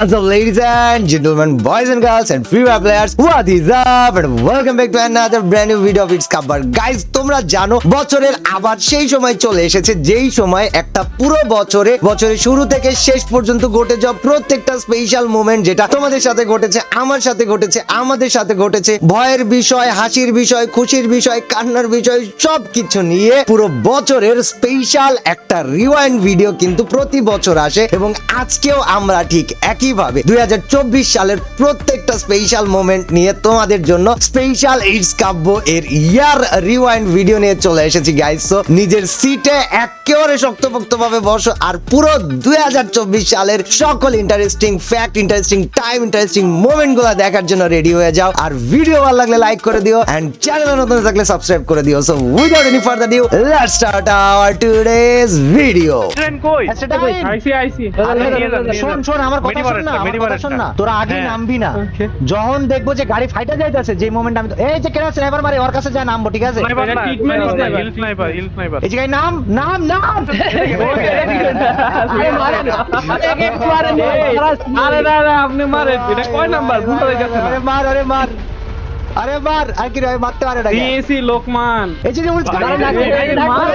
What's up, ladies and gentlemen, boys and girls and free fire players? What is up? And welcome back to another brand new video of It's Cover. Guys, তোমরা জানো বছরের আবার সেই সময় চলে এসেছে যেই সময় একটা পুরো বছরের শুরু থেকে শেষ পর্যন্ত ঘটে যাওয়া প্রত্যেকটা স্পেশাল মোমেন্ট যেটা তোমাদের সাথে ঘটেছে, আমার সাথে ঘটেছে, আমাদের সাথে ঘটেছে, ভয়ের বিষয়, হাসির বিষয়, খুশির বিষয়, কান্নার বিষয়, সবকিছু নিয়ে পুরো বছরের স্পেশাল একটা রিওয়াইন্ড ভিডিও কিন্তু প্রতি বছর আসে এবং আজকেও আমরা ঠিক একইভাবে 2024 সালের প্রত্যেকটা স্পেশাল মোমেন্ট নিয়ে তোমাদের জন্য স্পেশাল ইটস কাব্য এর ইয়ার রিওয়াইন্ড ভিডিও নিয়ে চলে এসেছি গাইস। সো নিজের সিটে একেবারে শক্তপোক্তভাবে বসো আর পুরো 2024 সালের সকল interesting fact, interesting time, interesting moment গুলো দেখার জন্য রেডি হয়ে যাও। আর ভিডিও ভালো লাগলে লাইক করে দিও এন্ড চ্যানেলে নতুন থাকলে সাবস্ক্রাইব করে দিও। So without any further due let's start our today's video. Train কই? সেটা কই? আইসি শোন আমার কথা শোন না, আমার কথা শোন না। তোরা আগে নামবি না। যখন দেখবো যে গাড়ি ফাইটা যাইতাছে, যে মোমেন্ট আমি এই যে কেন স্নাইপার মারে ওর কাছে যা নামবো, ঠিক আছে? হিল স্নাইপার এই যে গাড়ি নাম। আরে না আপনি মারেন, এটা কয় নাম্বার? ভুল হয়ে গেছে না। আরে মার আর কি রে, মারতে পারে না। ডিএসি লোকমান, এই যে উল্টো মার।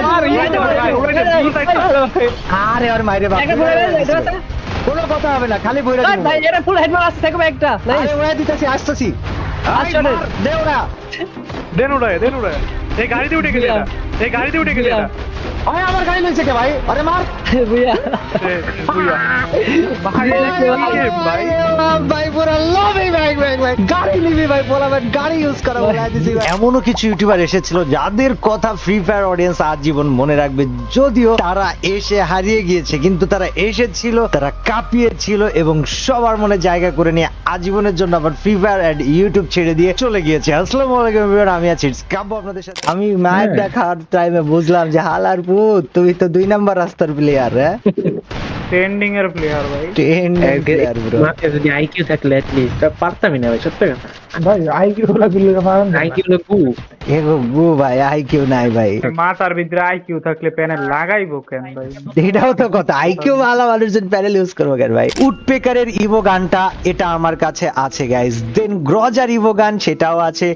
আরে আর মাইরে বাপ, কোনো কথা হবে না, খালি বইরা দিবো। ভাই এটা ফুল হেডমার আছে থেকে একটা আরে ওরা দিতেছি, আসতেছি। দে ওরা দেন উড়ায় এই গাড়িতে উঠে গেলে এটা, এই গাড়িতে উঠে গেলে এটা। আরে আমার গাড়ি লইছে কে ভাই? আরে মার বুইয়া ভাই ভাই পুরো লবি ভাই গাড়ি নিবি ভাই, বলাবেন গাড়ি ইউজ করা বলাই দিছি। এমনও কিছু ইউটিউবার এসেছিল যাদের কথা ফ্রি ফায়ার অডিয়েন্স আজীবন মনে রাখবে, যদিও তারা এসে হারিয়ে গিয়েছে, কিন্তু তারা এসেছিল, তারা কাঁপিয়েছিল এবং সবার মনে জায়গা করে নিয়ে আজীবনের জন্য আবার ফ্রি ফায়ার এন্ড ইউটিউব ছেড়ে দিয়ে চলে গিয়েছে। আসসালামু আলাইকুম এভরিওয়ান, আমি আছি কাব্য আপনাদের সাথে। আমি ম্যাচ দেখার টাইমে বুঝলাম যে হালার পুত তুমি তো 2 নাম্বার রাস্তার প্লেয়ার। হ্যাঁ, ট্রেন্ডিং এর প্লেয়ার ভাই। Player bro. মাকে যদি আইকিউ থাকলে এটলিস্ট পারতামই না ভাই, সত্যি কথা। ভাই আইকিউ গুলো দিলে মারান, আইকিউ লোক এগো গু ভাই, আইকিউ নাই ভাই। মাথার ভিতরে আইকিউ থাকলে প্যানেল লাগাইবো কেন ভাই? এটাও তো কথা, আইকিউ ভালো মানুষজন প্যানেল ইউজ করবো কেন ভাই? উডপেকারের ইভো গানটা এটা আমার কাছে আছে গাইস। দেন গ্রজার ইভো গান সেটাও আছে,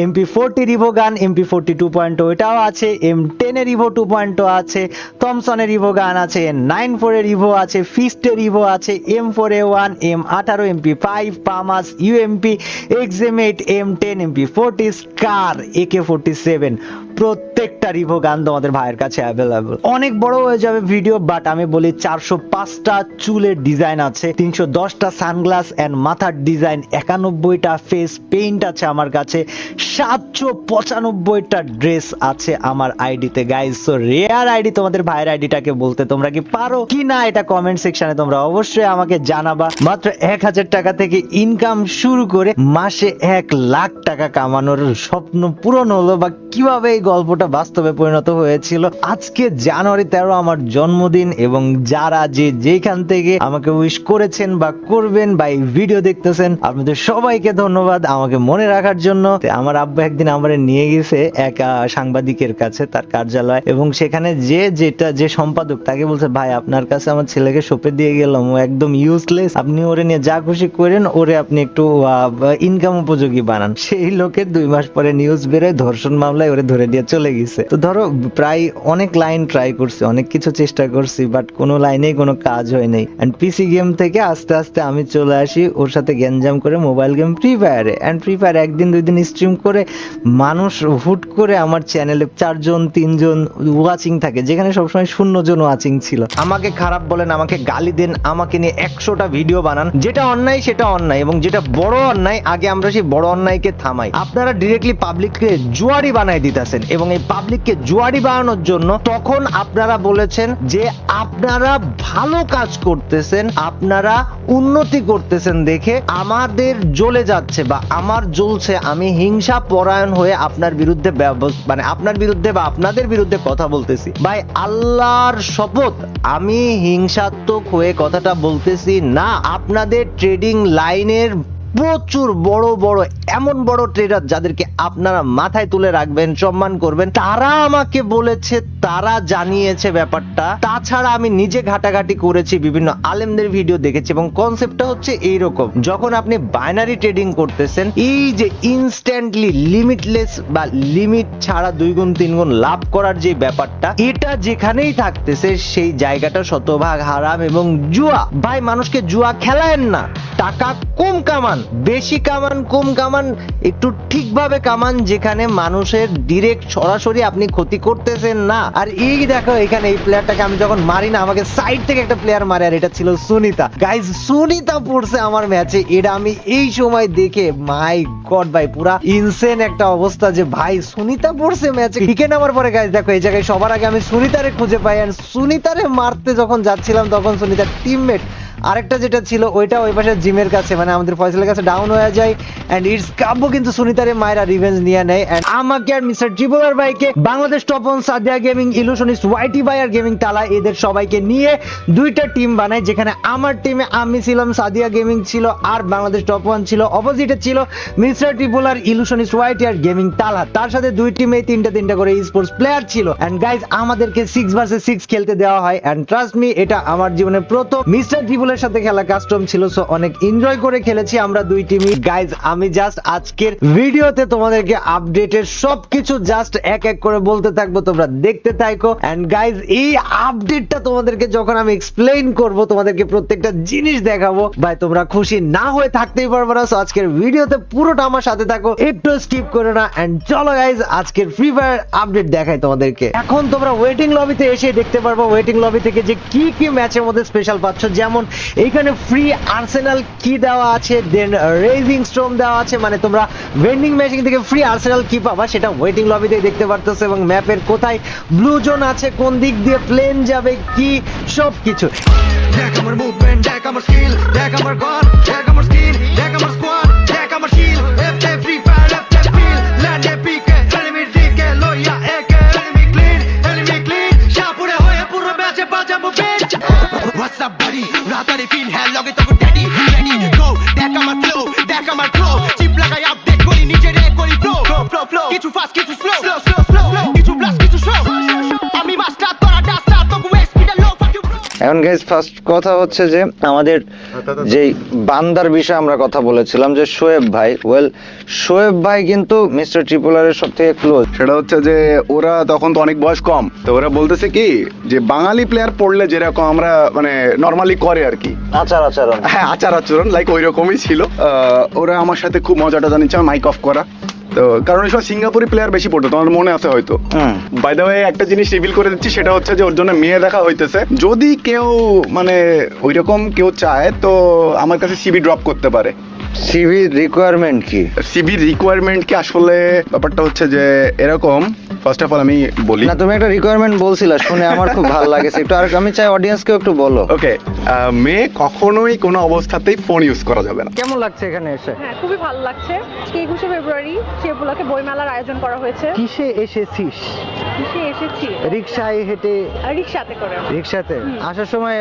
MP40 ইভো গান, MP40 2.0 এটাও আছে, M10 এর ইভো 2.0 আছে, থমসনের ইভো গান আছে, M94 এর ইভো আছে, ফিস্টের ইভো আছে, M4A1, M18, MP5, পামাস, UMP, XM8, M10, MP40, স্কার, AK47 প্রত্যেকটা রিভো গান তোমাদের ভাইয়ের কাছে অ্যাভেলেবল। অনেক বড় হয়ে যাবে ভিডিও, বাট আমি বলি 405টা চুলের ডিজাইন আছে, 310টা সানগ্লাস এন্ড মাথার ডিজাইন, 91টা ফেস পেইন্ট আছে আমার কাছে, 795টা ড্রেস আছে আমার আইডিতে গাইস। সো রেয়ার আইডি তোমাদের ভাইয়ের আইডিটাকে বলতে তোমরা কি পারো কি না, এটা কমেন্ট সেকশনে তোমরা অবশ্যই আমাকে জানাবা। মাত্র 1000 টাকা থেকে ইনকাম শুরু করে মাসে 1 লাখ টাকা কামানোর স্বপ্ন পূরণ হলো, বা কিভাবে এই গল্পটা বাস্তবে পরিণত হয়েছিল। আজকে জানুয়ারি 13 আমার জন্মদিন এবং যারা যেখান থেকে আমাকে উইশ করেছেন বা করবেন বা এই ভিডিও দেখতেছেন, আপনাদের সবাইকে ধন্যবাদ আমাকে মনে রাখার জন্য। আমার আব্বা একদিন আমারে নিয়ে গেছে এক সাংবাদিকের কাছে, তার কার্যালয়, এবং সেখানে যে সম্পাদক তাকে বলছে, ভাই আপনার কাছে আমার ছেলেকে সঁপে দিয়ে গেলাম, ও একদম ইউজলেস, আপনি ওরে নিয়ে যা খুশি করেন, ওরে আপনি একটু ইনকাম উপযোগী বানান। সেই লোকের 2 মাস পরে নিউজ বেরোয় ধর্ষণ মামলায় ওরে ধরে দিয়ে চলে গেছে। তো ধরো প্রায় অনেক লাইন ট্রাই করছি, অনেক কিছু চেষ্টা করছি, বাট কোনো লাইনেই কোনো কাজ হয় নাই। এন্ড পিসি গেম থেকে আস্তে আস্তে আমি চলে আসি ওর সাথে গ্যাঞ্জাম করে মোবাইল গেম ফ্রি ফায়ারে। এন্ড ফ্রি ফায়ার 1 দিন 2 দিন স্ট্রিম করে মানুষ হুট করে আমার চ্যানেলে 4 জন 3 জন ওয়াচিং থাকে, যেখানে সবসময় 0 জন ওয়াচিং ছিল। আমাকে খারাপ বলেন, আমাকে গালি দেন, আমাকে নিয়ে 100টা ভিডিও বানান, যেটা অন্যায় সেটা অন্যায়, এবং যেটা বড় অন্যায় আগে আমরা সেই বড় অন্যায়কে থামাই। আপনারা ডিরেক্টলি পাবলিককে জুয়ারি বানাই দিতেছেন, এবং এই পাবলিককে জুয়ারি বানানোর জন্য তখন আপনারা বলেছেন যে আপনারা ভালো কাজ করতেছেন, আপনারা উন্নতি করতেছেন দেখে আমাদের জ্বলে যাচ্ছে বা আমার জ্বলছে, আমি হিংসা পরায়ণ হয়ে আপনার বিরুদ্ধে আপনার বিরুদ্ধে বা আপনাদের বিরুদ্ধে কথা বলতেছি। ভাই আল্লাহর শপথ আমি হিংসাত্মক হয়ে কথাটা বলতেছি না, আপনাদের ট্রেডিং লাইনের প্রচুর বড় বড় এমন বড় ট্রেডার যাদেরকে আপনারা মাথায় তুলে রাখবেন, সম্মান করবেন, তারা আমাকে বলেছে, তারা জানিয়েছে ব্যাপারটা। তাছাড়া আমি নিজে ঘাটাঘাটি করেছি, বিভিন্ন আলেমদের ভিডিও দেখেছি এবং কনসেপ্টটা হচ্ছে এইরকম, যখন আপনি বাইনারি ট্রেডিং করতেছেন, এই যে ইনস্ট্যান্টলি লিমিটলেস বা লিমিট ছাড়া 2 গুণ 3 গুণ লাভ করার যে ব্যাপারটা, এটা যেখানেই থাকতেছে সেই জায়গাটা শতভাগ হারাম এবং জুয়া। ভাই, মানুষকে জুয়া খেলায়েন না, টাকা কম কামান, বেশি কামান, কম কামান, একটু ঠিকভাবে কামান, যেখানে মানুষের ডিরেক্ট সরাসরি আপনি ক্ষতি করতেছেন না। আর এই দেখো এখানে এই প্লেয়ারটাকে আমি যখন মারি না, আমাকে সাইড থেকে একটা প্লেয়ার মারে, আর এটা ছিল সুনিতা। গাইজ, সুনিতা পড়ছে আমার ম্যাচে, এটা আমি এই সময় দেখে মাই গড ভাই, পুরা ইনসেন একটা অবস্থা যে ভাই সুনিতা পড়ছে ম্যাচে। ঠিকে নামার পরে গাইজ দেখো এই জায়গায় সবার আগে আমি সুনিতারে খুঁজে পাই, আর সুনিতারে মারতে যখন যাচ্ছিলাম তখন সুনিতার টিমমেট আরেকটা যেটা ছিল ওইটা ওই পাশে জিমের কাছে, মানে আমাদের ফয়সালের কাছে ডাউন হয়ে যায়, এন্ড ইটস কাব্য কিন্তু সুনিতারে মায়েরা রিভেঞ্জ নিয়ে নেয়। এন্ড আমাকে আর মিস্টার ট্রিপলার ভাইকে, Bangladesh top one, Sadia gaming, illusionist, YT ভাই আর গেমিং তালা, এদের সবাইকে নিয়ে 2টা টিম বানায়, যেখানে আমার টিমে আমি ছিলাম, সাদিয়া গেমিং ছিল, আর বাংলাদেশ টপ ওয়ান ছিল। অপোজিটে ছিল মিস্টার ট্রিপলার, ইলুশনিস্ট, ওয়াইটি আর গেমিং তালা। তার সাথে 2 টিমে 3টা করে স্পোর্টস প্লেয়ার ছিল। এন্ড গাইজ, আমাদেরকে 6 ভার্সেস 6 খেলতে দেওয়া হয়, এন্ড ট্রাস্ট মি, এটা আমার জীবনের প্রথম মিস্টার ট্রিপলের সাথে খেলা কাস্টম ছিল, সো অনেক এনজয় করে খেলেছি আমরা 2 টিমই। গাইজ, আমি জাস্ট আজকের ভিডিওতে তোমাদেরকে আপডেটের সবকিছু জাস্ট এক এক করে বলতে থাকবো, তোমরা দেখতে থাকো। এন্ড গাইজ, এই আপডেটটা তোমাদেরকে যখন আমি এক্সপ্লেইন করব, তোমাদেরকে প্রত্যেকটা জিনিস দেখাবো, ভাই তোমরা খুশি না হয়ে থাকতেই পারবে না। সো আজকের ভিডিওতে পুরোটা আমার সাথে থাকো, একটু স্কিপ করো না। এন্ড চলো গাইজ, আজকের ফ্রি ফায়ার আপডেট দেখাই তোমাদেরকে। এখন তোমরা ওয়েটিং লবিতে এসে দেখতে পারবো ওয়েটিং লবি থেকে যে কি কি ম্যাচের মধ্যে স্পেশাল পাচ্ছ। যেমন এইখানে ফ্রি আর্সেনাল কি দেওয়া আছে, দেন রেজিং স্টর্ম দেওয়া আছে, মানে তোমরা ভেন্ডিং মেশিন থেকে ফ্রি আর্সেনাল কি পাবা সেটা ওয়েটিং লবিতে দেখতে পারতেছো, এবং ম্যাপের কোথায় ব্লু জোন আছে, কোন দিক দিয়ে প্লেন যাবে, কি সব কিছু। Check আমার movement, check আমার skill, check আমার gun, check আমার skin, check আমার squad, check আমার shield, FT free fire, FT feel, land epic, enemy দিকে লইয়া একে, enemy clean, শাপুরে হয়ে পুরো ম্যাচে বাজাবো bitch. What's up buddy, রাতারি ফিন হ্যাঁ লগে তখন daddy, ready go, দেখ আমার flow, দেখ আমার flow, চিপ লাগাই আপডেট করি নিজেরে করি flow, কিছু fast কিছু slow, কিছু blast কিছু slow, আমি মাস্টার তোরা ডাস্টার তোকে West speed low fuck you bro. এখন গাইজ, ফার্স্ট কথা হচ্ছে যে আমাদের যেই বান্দার বিষয়ে আমরা কথা বলেছিলাম, যে শোয়েব ভাই, শোয়েব ভাই কিন্তু মিস্টার ট্রিপলারের সব থেকে ক্লোজ। সেটা হচ্ছে যে ওরা তখন তো অনেক বয়স কম, তো ওরা বলতেছে কি যে বাঙালি প্লেয়ার পড়লে যেরকম আমরা মানে নর্মালি করে আর কি, আচার আচরণ, হ্যাঁ আচার আচরণ লাইক ওই রকমই ছিল। ওরা আমার সাথে খুব মজাটা জানিয়েছে মাইক অফ করা, তো কারণ এইসব সিঙ্গাপুরি প্লেয়ার বেশি পড়তো, তোমার মনে আছে হয়তো। বাই দ্য ওয়ে, একটা জিনিস রিভিল করে দিচ্ছি, সেটা হচ্ছে যে ওর জন্য মেয়ে দেখা হইতেছে। যদি কেউ মানে ওইরকম কেউ চায় তো আমার কাছে সিবি ড্রপ করতে পারে। সিভি রিকোয়ারমেন্ট কি? সিবির রিকোয়ারমেন্ট কি আসলে ব্যাপারটা হচ্ছে যে এরকম, ফার্স্ট অফ অল আমি বলি না, তুমি একটা রিকোয়ারমেন্ট বলছিলা, শুনে আমার খুব ভালো লাগেছে, একটু আর আমি চাই অডিয়েন্সকেও একটু বলো। ওকে, মেয়ে কখনোই কোনো অবস্থাতেই ফোন ইউজ করা যাবে না। কেমন লাগছে এখানে এসে? হ্যাঁ, খুবই ভালো লাগছে। আজকে 21শে ফেব্রুয়ারি, সে উপলক্ষে বইমেলার আয়োজন করা হয়েছে। কিসে এসেছিস? কিসে এসেছি? রিক্সায় হেঁটে? রিক্সাতে করে। রিক্সাতে আসার সময়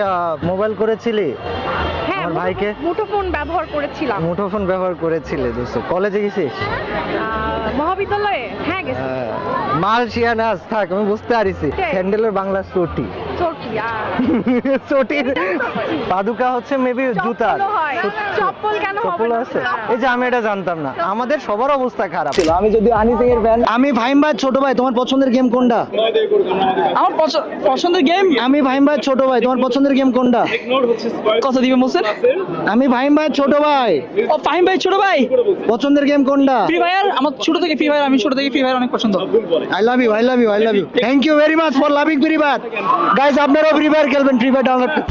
মোবাইল করেছিলি? হ্যাঁ, আমার ভাইকে মুঠোফোন ব্যবহার করেছিলাম। মুঠোফোন ব্যবহার করেছিলে? দোস্ত, কলেজে গেছিস? মহাবিদ্যালয়ে? হ্যাঁ, গেছি। মালয়েশিয়া নাচ, থাক আমি বুঝতে পারিছি। হ্যান্ডেলের বাংলা চটি, চটি চটির পাদুকা হচ্ছে মেবি জুতা, চপ্পল কেন হবে চপ্পল না? আছে। এই যে আমি এটা জানতাম না, আমাদের সবার অবস্থা খারাপ ছিল। আমি যদি হানি সিং এর ফ্যান, আমি ভাইম ভাই ছোট ভাই, তোমার পছন্দের গেম কোনটা? আমার পছন্দের গেম, আমি ভাইম ভাই ছোট ভাই, তোমার পছন্দের গেম কোনটা? কথা দিবে বলছেন? আমি ভাইম ভাই ছোট ভাই, ও ফাহিম ভাই ছোট ভাই, পছন্দের গেম কোনটা? Free fire. আমার ছোট থেকে ফ্রি ফায়ার, আমি ছোট থেকে ফ্রি ফায়ার অনেক পছন্দ। I love you, I love you, I love you. Thank you very much for loving Free Fire. Guys, আপনারাও Free Fire খেলবেন, Free Fire ডাউনলোড করুন।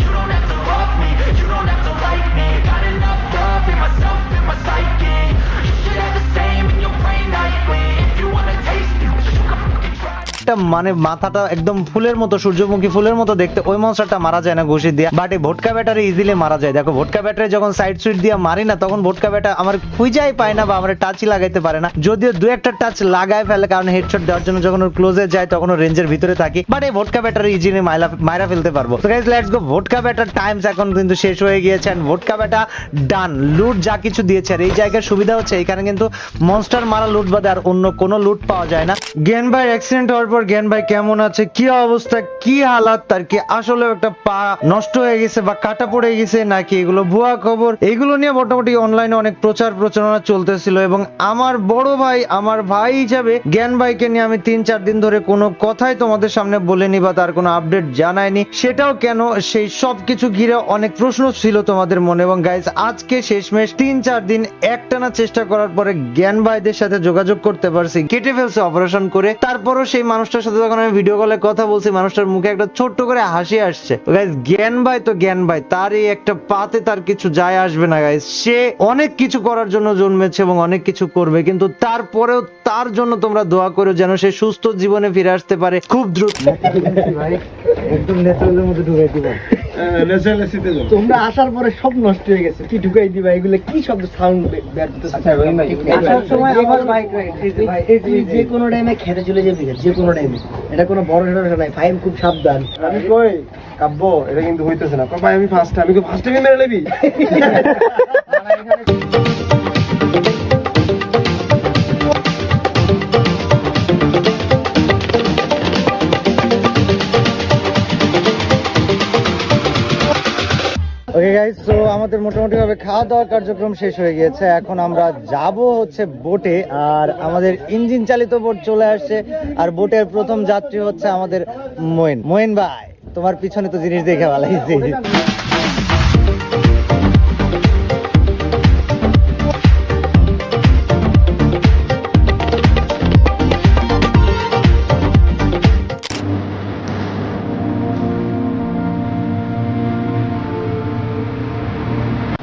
একটা মানে মাথাটা একদম ফুলের মতো, সূর্যমুখী ফুলের মতো দেখতে, ওই মনস্টারটা মারা যায় না ঘুষি দিয়া, বাট এই ভোটকা ব্যাটারে ইজিলি মারা যায়। দেখো ভোটকা ব্যাটারে যখন সাইড সুইট দিয়ে মারি না, তখন ভোটকা ব্যাটা আমার খুঁজাই পায় না বা আমার টাচই লাগাইতে পারে না, যদিও দু একটা টাচ লাগায় ফেলে, কারণ হেডশট দেওয়ার জন্য যখন ওর ক্লোজে যায় তখন ওর রেঞ্জের ভিতরে থাকি, বাট এই ভোটকা ব্যাটারে ইজিলি মাইরা ফেলতে পারবো। তো guys let's go, ভোটকা batter Times এখন কিন্তু শেষ হয়ে গিয়েছে, এন্ড ভোটকা ব্যাটা ডান। লুট যা কিছু দিয়েছে, আর এই জায়গার সুবিধা হচ্ছে এখানে কিন্তু মনস্টার মারা লুট বাদে আর অন্য কোনো লুট পাওয়া যায় না। জ্ঞান ভাই অ্যাক্সিডেন্ট হওয়ার পর জ্ঞান ভাই কেমন আছে, কি অবস্থা, কি হালাত তার, কি আসলে একটা পা নষ্ট হয়ে গেছে বা কাটা পড়ে গেছে নাকি এগুলো ভুয়া খবর, এইগুলো নিয়ে মোটামুটি অনলাইনে অনেক প্রচারণা চলতেছিল। এবং আমার বড় ভাই, আমার ভাই হিসাবে জ্ঞান ভাইকে নিয়ে আমি 3-4 দিন ধরে কোনো কথাই তোমাদের সামনে বলিনি বা তার কোনো আপডেট জানাইনি। সেটাও কেন, সেই সব কিছু ঘিরে অনেক প্রশ্ন ছিল তোমাদের মনে। এবং গাইস আজকে শেষমেশ 3-4 দিন একটানা চেষ্টা করার পরে জ্ঞান ভাইদের সাথে যোগাযোগ করতে পারছি, কেটে ফেলছে অপারেশন করে। তারপরও সেই মানুষটার সাথে যখন আমি ভিডিও কলে কথা বলছি, মানুষটার মুখে একটা ছোট্ট করে হাসি আসছে। গাইস জ্ঞান ভাই তো জ্ঞান ভাই, তার এই একটা পাতে তার কিছু যায় আসবে না গাইস। সে অনেক কিছু করার জন্য জন্মেছে এবং অনেক কিছু করবে, কিন্তু তারপরেও তার জন্য তোমরা দোয়া করো যেন সে সুস্থ জীবনে ফিরে আসতে পারে খুব দ্রুত। ভাই একদম ন্যাচারালের মধ্যে ঢুকাই দিবা, তোমরা আসার পরে সব নষ্ট হয়ে গেছে, কি ঢুকাই দিবা, এগুলো কি শব্দ সাউন্ড বের করতেছে। আসার সময় আমার মাইক ভাই, এই যে কোনো টাইমে খেতে চলে যাবি, যে কোনো টাইমে, এটা কোনো বড় সমস্যা নাই, ফাইম খুব সাবধান। আমি কই কাব্য, এটা কিন্তু হইতেছে না। ভাই আমি ফার্স্ট টাইম, আমি কি ফার্স্ট টাইমে মেরে নেবি? ওকে গাইস, সো আমাদের মোটামুটি ভাবে খাওয়া দাওয়ার কার্যক্রম শেষ হয়ে গিয়েছে। এখন আমরা যাব হচ্ছে বোটে, আর আমাদের ইঞ্জিন চালিত বোট চলে আসছে। আর বোটের প্রথম যাত্রী হচ্ছে আমাদের মোয়েন ভাই। তোমার পিছনে তো জিনিস দেখে ভালো লাগছে।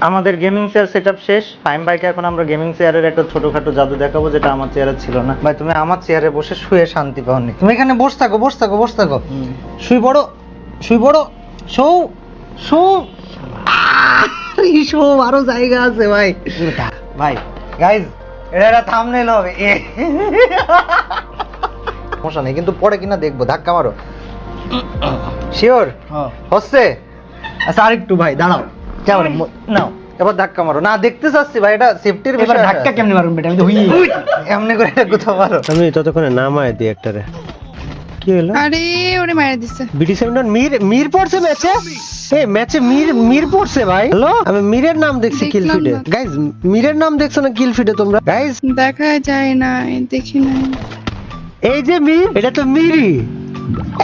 আমাদের গেমিং চেয়ার সেটআপ শেষ। ফাইম ভাইকে এখন আমরা গেমিং চেয়ারের একটা ছোটখাটো জাদু দেখাবো, যেটা আমার চেয়ারে ছিল না। ভাই তুমি আমার চেয়ারে বসে শুয়ে শান্তি পাওনি, তুমি এখানে বসে থাকো। শুই পড়ো শো আরো জায়গা আছে ভাই। ভাই গাইজ, এটা একটা থাম্বনেল হবে, সমস্যা নেই, কিন্তু পরে কিনা দেখবো। ধাক্কা মারো, শিওর হচ্ছে? আচ্ছা আরেকটু ভাই দাঁড়াও, কেমন নাও, এবার ধাক্কা মারো। না দেখতে চাচ্ছি ভাই, এটা সেফটির বিষয়। ধাক্কা কেমনে মারুন বেটা, আমি তো হুই এমনি করে কোথাও মারো। আমি ততক্ষণে নামায় দিই একটারে। কি হলো? আরে ওরে মারা দিছে। বিটি সেভেন মির পড়ছে ম্যাচে। এই ম্যাচে মির পড়ছে ভাই। হ্যালো, আমি মিরের নাম দেখছি কিল ফিডে। গাইস মিরের নাম দেখছো না কিল ফিডে তোমরা? গাইস দেখা যায় না, দেখি না। এই যে মির, এটা তো মিরি।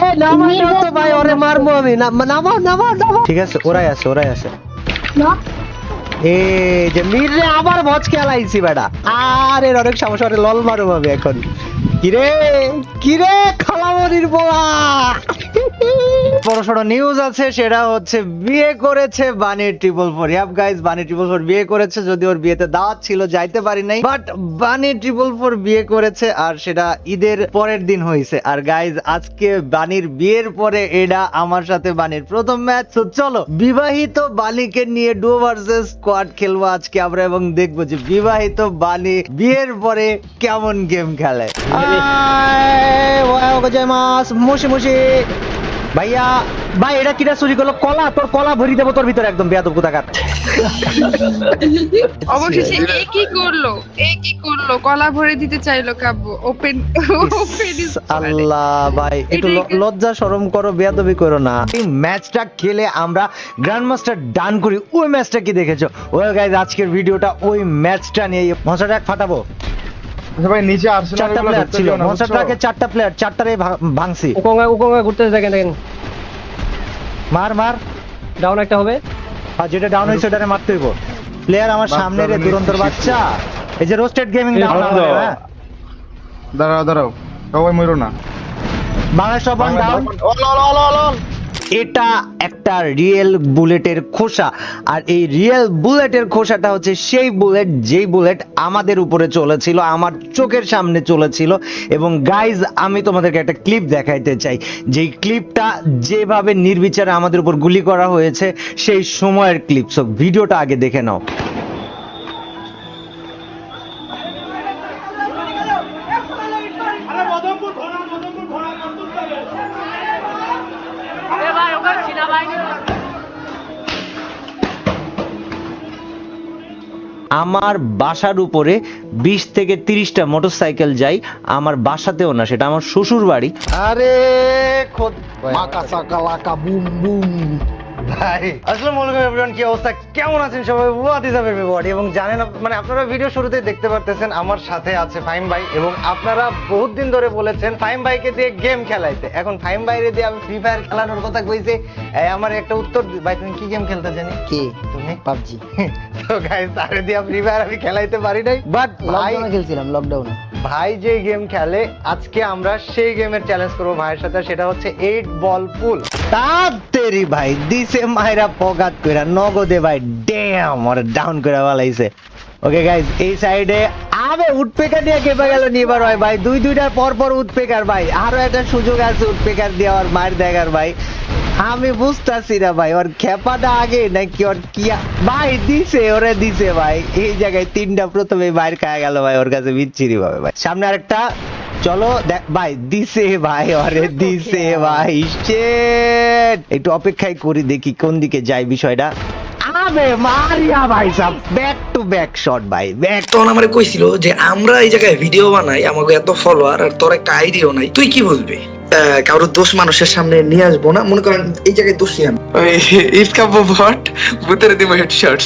এ নামাও না তো ভাই, ওরে মারবো আমি। নামাও। ঠিক আছে, ওরাই আছে। এই যে মির রে আবার ভজ খেলাইছি বেটা। আর এর অনেক সমস্যা, ওরে লল মারো ভাবে এখন। কিরে খালামনির বলা। বড়সড় নিউজ আছে, সেটা হচ্ছে বিয়ে করেছে বানি 444। ইয়াপ গাইস, বানি 444 বিয়ে করেছে। যদি ওর বিয়েতে দাওয়াত ছিল, যাইতে পারি নাই, বাট বানি 444 বিয়ে করেছে, আর সেটা ঈদের পরের দিন হয়েছে। আর গাইস আজকে বানির বিয়ের পরে এটা আমার সাথে বানির প্রথম ম্যাচ। তো চলো বিবাহিত বানিকে নিয়ে ডুও ভার্সেস স্কোয়াড খেলবো আজকে আমরা, এবং দেখবো যে বিবাহিত বানি বিয়ের পরে কেমন গেম খেলে। মুশি ভাইয়া, ভাই এটা কিটা চুরি করলো? কলা, তোর কলা ভরি দেবো তোর ভিতরে, একদম বেয়াদব কোথাকার। অবশেষে এ কি করলো, কলা ভরে দিতে চাইলো কাব্য। ওপেন আল্লাহ ভাই, একটু লজ্জা শরম করো, বেয়াদবি করো না। এই ম্যাচটা খেলে আমরা গ্র্যান্ড মাস্টার ডান করি, ওই ম্যাচটা কি দেখেছো? ওয়েল গাইস, আজকের ভিডিওটা ওই ম্যাচটা নিয়ে মশাটা ফাটাবো। ভাই নিচে আর্সেনাল 4টা প্লেয়ার ছিল, মশাটাকে 4টা প্লেয়ার, 4টারে ভাঙছি। উকঙ্গা ঘুরতেছে, দেখেন মার ডাউন একটা হবে। আর যেটা ডাউন হয়েছে ওটারে মারতে হইব। প্লেয়ার আমার সামনে রে, দুরন্তর বাচ্চা। এই যে রোস্টেড গেমিং ডাউন হবে। হ্যাঁ দাঁড়াও সবাই মরো না। বাংলাদেশ ডাউন। এটা একটা রিয়েল বুলেটের খোসা, আর এই রিয়েল বুলেটের খোসাটা হচ্ছে সেই বুলেট যেই বুলেট আমাদের উপরে চলেছিল, আমার চোখের সামনে চলেছিল। এবং গাইজ আমি তোমাদেরকে একটা ক্লিপ দেখাইতে চাই, যেই ক্লিপটা যেভাবে নির্বিচারে আমাদের উপর গুলি করা হয়েছে সেই সময়ের ক্লিপ। সো ভিডিওটা আগে দেখে নাও। আমার বাসার উপরে 20 থেকে 30টা মোটরসাইকেল যায়, আমার বাসাতেও না, সেটা আমার শ্বশুর বাড়ি। আরে খোদ মাকাসাকালাকা বুম বুম ভাই, আসসালামু আলাইকুম এভরিওয়ান, কি অবস্থা, কেমন আছেন সবাই? What is up everybody. এবং জানেন মানে আপনারা ভিডিও শুরুতে দেখতে পারতেছেন আমার সাথে আছে ফাহিম ভাই, এবং আপনারা বহুত দিন ধরে বলেছেন ফাহিম ভাইকে দিয়ে গেম খেলাইতে। এখন ফাহিম ভাইরে দিয়ে আমি ফ্রি ফায়ার খেলানোর কথা কইছে, আমার একটা উত্তর ভাই, তুমি কি গেম খেলতে জানি? কে তুমি পাবজি তো গাইস তারে দিয়ে ফ্রি ফায়ার আমি খেলাইতে পারি নাই, বাট ভাই লকডাউনে খেলছিলাম, লকডাউনে। ভাই যে গেম খেলে আজকে আমরা সেই গেমের চ্যালেঞ্জ করবো ভাইয়ের সাথে, সেটা হচ্ছে 8 বল পুল। তাড়াতাড়ি ভাই দিছে মাইরা পকাত কইরা নগদে ভাই, ড্যাম ওরে ডাউন করে বালাইছে। ওকে গাইস, এই সাইডে আবে উডপেকার দিয়ে কেবা গেল নিবার হয় ভাই, দুইটার পর পর উডপেকার ভাই, আরো একটা সুযোগ আছে উডপেকার দেওয়ার মার দেখার ভাই। আমি বুঝতাছি না ভাই ওর খেপাটা আগে নাকি ওর কি ভাই দিছে, ওরে দিছে ভাই। এই জায়গায় 3টা প্রথমে বাইর খাওয়া গেল ভাই, ওর কাছে বিচ্ছিরি ভাবে ভাই। সামনে আরেকটা, চলো দেখ ভাই দিছে ভাই, ওরে দিছে ভাই। শিট, একটু অপেক্ষাই করি দেখি কোন দিকে যায় বিষয়টা। আবে মারিয়া ভাই সব ব্যাক টু ব্যাক শট ভাই, ব্যাক। তখন আমার কইছিল যে আমরা এই জায়গায় ভিডিও বানাই, আমাকে এত ফলোয়ার আর তোর একটা আইডিও নাই, তুই কি বলবি? কারোর দোষ মানুষের সামনে নিয়ে আসবো না, মনে করেন এই জায়গায় দোষী আমি। ইটস কাপ ভট ভূতের দিব হেডশট।